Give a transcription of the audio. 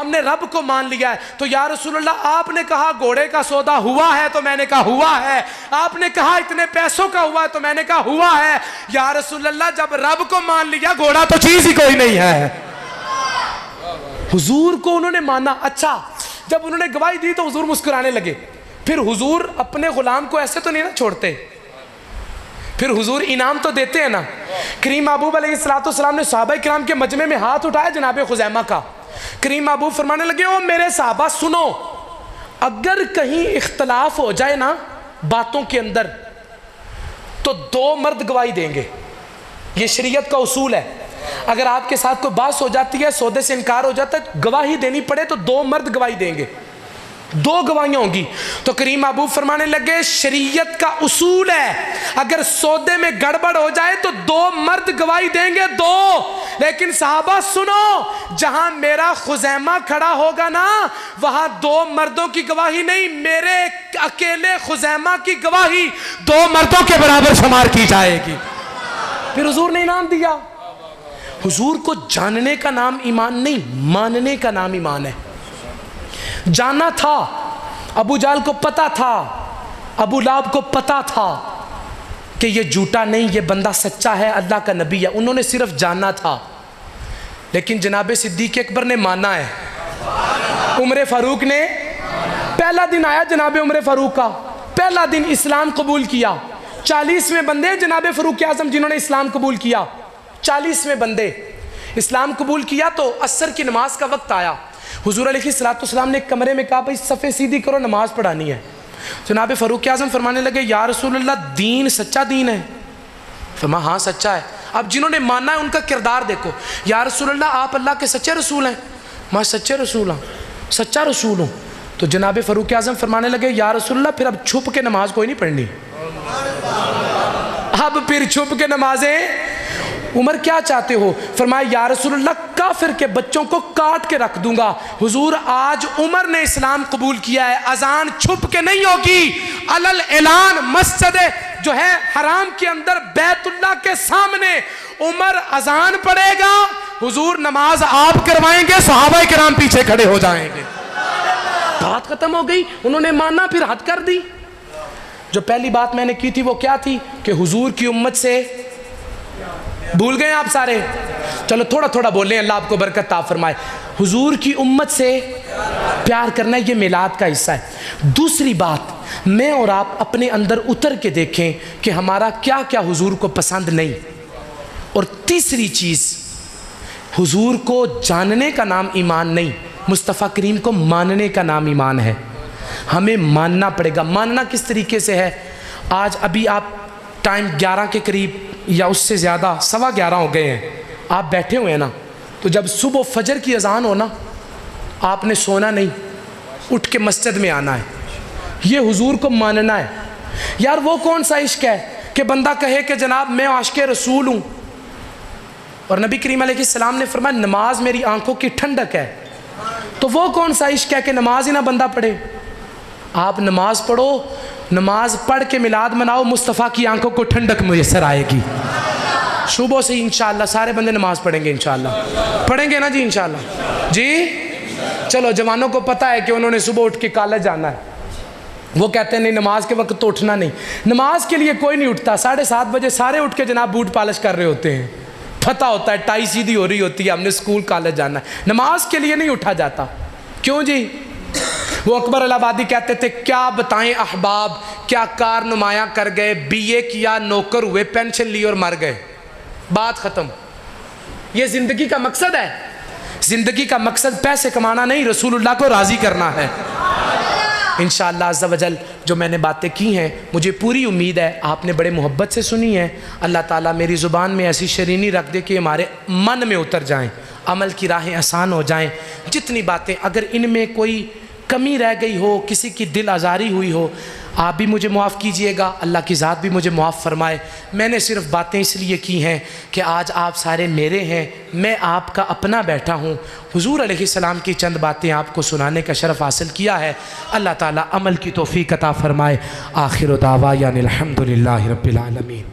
हमने रब को मान लिया है। तो या रसूलल्लाह आपने कहा घोड़े का सौदा हुआ है, तो मैंने कहा हुआ है। आपने कहा इतने पैसों का हुआ है, तो मैंने कहा हुआ है। या रसूलल्लाह जब रब को मान लिया, घोड़ा तो चीज ही कोई नहीं है। हुजूर को उन्होंने माना। अच्छा, जब उन्होंने गवाही दी तो हुजूर मुस्कुराने लगे। फिर हुजूर अपने गुलाम को ऐसे तो नहीं ना छोड़ते, फिर हुजूर इनाम तो देते हैं ना। करीम महबूब अलैहिस्सलाम ने सहाबा किराम के मजमे में हाथ उठाया जनाब खुजैमा का। करीम महबूब फरमाने लगे, ओ मेरे सहाबा सुनो, अगर कहीं इख्तलाफ हो जाए ना बातों के अंदर, तो 2 मर्द गवाही देंगे। ये शरीयत का उसूल है। अगर आपके साथ कोई बात हो जाती है, सौदे से इनकार हो जाता है, गवाही देनी पड़े तो 2 मर्द गवाही देंगे, 2 गवाहियां होंगी। तो करीम महबूब फरमाने लगे, शरीयत का उसूल है अगर सौदे में गड़बड़ हो जाए तो 2 मर्द गवाही देंगे, 2। लेकिन साहबा सुनो, जहां मेरा खुजैमा खड़ा होगा ना, वहां 2 मर्दों की गवाही नहीं, मेरे अकेले खुजैमा की गवाही 2 मर्दों के बराबर शुमार की जाएगी। फिर हुजूर ने इनाम दिया। हुजूर को जानने का नाम ईमान नहीं, मानने का नाम ईमान है। जाना था, अबू जाल को पता था, अबू लाब को पता था कि ये झूठा नहीं, ये बंदा सच्चा है, अल्लाह का नबी है। उन्होंने सिर्फ जाना था। लेकिन जनाब सिद्दीक अकबर ने माना है। उमर फारूक ने, पहला दिन आया जनाब उमर फारूक का, पहला दिन इस्लाम कबूल किया। 40वें बंदे जनाब फारूक आजम जिन्होंने इस्लाम कबूल किया, 40वें बंदे इस्लाम कबूल किया। तो असर की नमाज का वक्त आया। हुजूर अलैहिस्सलाम ने कमरे में कहा, भाई सफ़े सीधी करो, नमाज पढ़ानी है। जनाब फ़ारूक आज़म फरमाने लगे, या रसूलल्लाह दीन सच्चा दीन है? फरमा हाँ सच्चा है। अब जिन्होंने माना है उनका किरदार देखो। या रसूलल्लाह आप अल्लाह के सच्चे रसूल हैं? मैं सच्चे रसूल हूँ, सच्चा रसूल हूँ। तो जनाब फ़ारूक आज़म फरमाने लगे, या रसूलल्लाह फिर अब छुप के नमाज कोई नहीं पढ़नी, अब फिर छुप के नमाजें। उमर क्या चाहते हो? फरमाया, या रसूलल्लाह काफिर के बच्चों को काट के रख दूंगा। हुजूर आज उमर ने इस्लाम कबूल किया है, अजान छुप के नहीं होगी, अलल ऐलान मस्जिद जो है हराम के अंदर बैतुल्लाह के सामने उमर अजान पढ़ेगा, हुजूर नमाज आप करवाएंगे, सहाबा किराम पीछे खड़े हो जाएंगे। बात खत्म हो गई। उन्होंने माना, फिर हद कर दी। जो पहली बात मैंने की थी वो क्या थी कि हुजूर की उम्मत से भूल गए आप सारे? चलो थोड़ा थोड़ा बोलें, अल्लाह आपको बरकत ता फरमाए। हुजूर की उम्मत से प्यार करना ये मिलाद का हिस्सा है। दूसरी बात, मैं और आप अपने अंदर उतर के देखें कि हमारा क्या क्या हुजूर को पसंद नहीं। और तीसरी चीज़, हुजूर को जानने का नाम ईमान नहीं, मुस्तफ़ा करीम को मानने का नाम ईमान है। हमें मानना पड़ेगा। मानना किस तरीके से है? आज अभी आप टाइम 11 के करीब या उससे ज़्यादा, 11:15 हो गए हैं, आप बैठे हुए हैं ना, तो जब सुबह फजर की अजान हो ना, आपने सोना नहीं, उठ के मस्जिद में आना है। ये हुजूर को मानना है। यार वो कौन सा इश्क है कि बंदा कहे कि जनाब मैं आशिक़े रसूल हूँ, और नबी करीम अलैहिस्सलाम ने फरमाया नमाज मेरी आंखों की ठंडक है। तो वो कौन सा इश्क है कि नमाज ही ना बंदा पढ़े? आप नमाज पढ़ो, नमाज पढ़ के मिलाद मनाओ, मुस्तफ़ा की आंखों को ठंडक मुयस्सर आएगी। सुबह से इंशाअल्लाह सारे बंदे नमाज पढ़ेंगे, इंशाअल्लाह पढ़ेंगे ना जी, इंशाअल्लाह जी। चलो जवानों को पता है कि उन्होंने सुबह उठ के कॉलेज जाना है, वो कहते हैं नहीं नमाज के वक्त तो उठना नहीं। नमाज के लिए कोई नहीं उठता। 7:30 बजे सारे उठ के जनाब बूट पॉलिश कर रहे होते हैं, पता होता है टाई सीधी हो रही होती है, हमने स्कूल कॉलेज जाना है। नमाज के लिए नहीं उठा जाता। क्यों जी? वो अकबर इलाहाबादी कहते थे, क्या बताएं अहबाब क्या कार नुमाया कर गए, BA किया, नौकर हुए, पेंशन ली और मर गए, बात ख़त्म। ये ज़िंदगी का मकसद है? ज़िंदगी का मकसद पैसे कमाना नहीं, रसूलुल्लाह को राज़ी करना है। इंशाअल्लाह अज़्ज़ा वजल जो मैंने बातें की हैं, मुझे पूरी उम्मीद है आपने बड़े मोहब्बत से सुनी है। अल्लाह ताला मेरी ज़ुबान में ऐसी शरीनी रख दे कि हमारे मन में उतर जाएं, अमल की राहें आसान हो जाएं। जितनी बातें अगर इनमें कोई कमी रह गई हो, किसी की दिल आज़ारी हुई हो, आप भी मुझे माफ़ कीजिएगा, अल्लाह की ज़ात भी मुझे माफ़ फरमाए। मैंने सिर्फ बातें इसलिए की हैं कि आज आप सारे मेरे हैं, मैं आपका अपना बैठा हूँ। हुज़ूर अलैहिस्सलाम की चंद बातें आपको सुनाने का शरफ़ हासिल किया है। अल्लाह ताला अमल की तौफ़ीक़ अता फ़रमाए। आखिर दावा यानी अल्हम्दुलिल्लाहि रब्बिल आलमीन।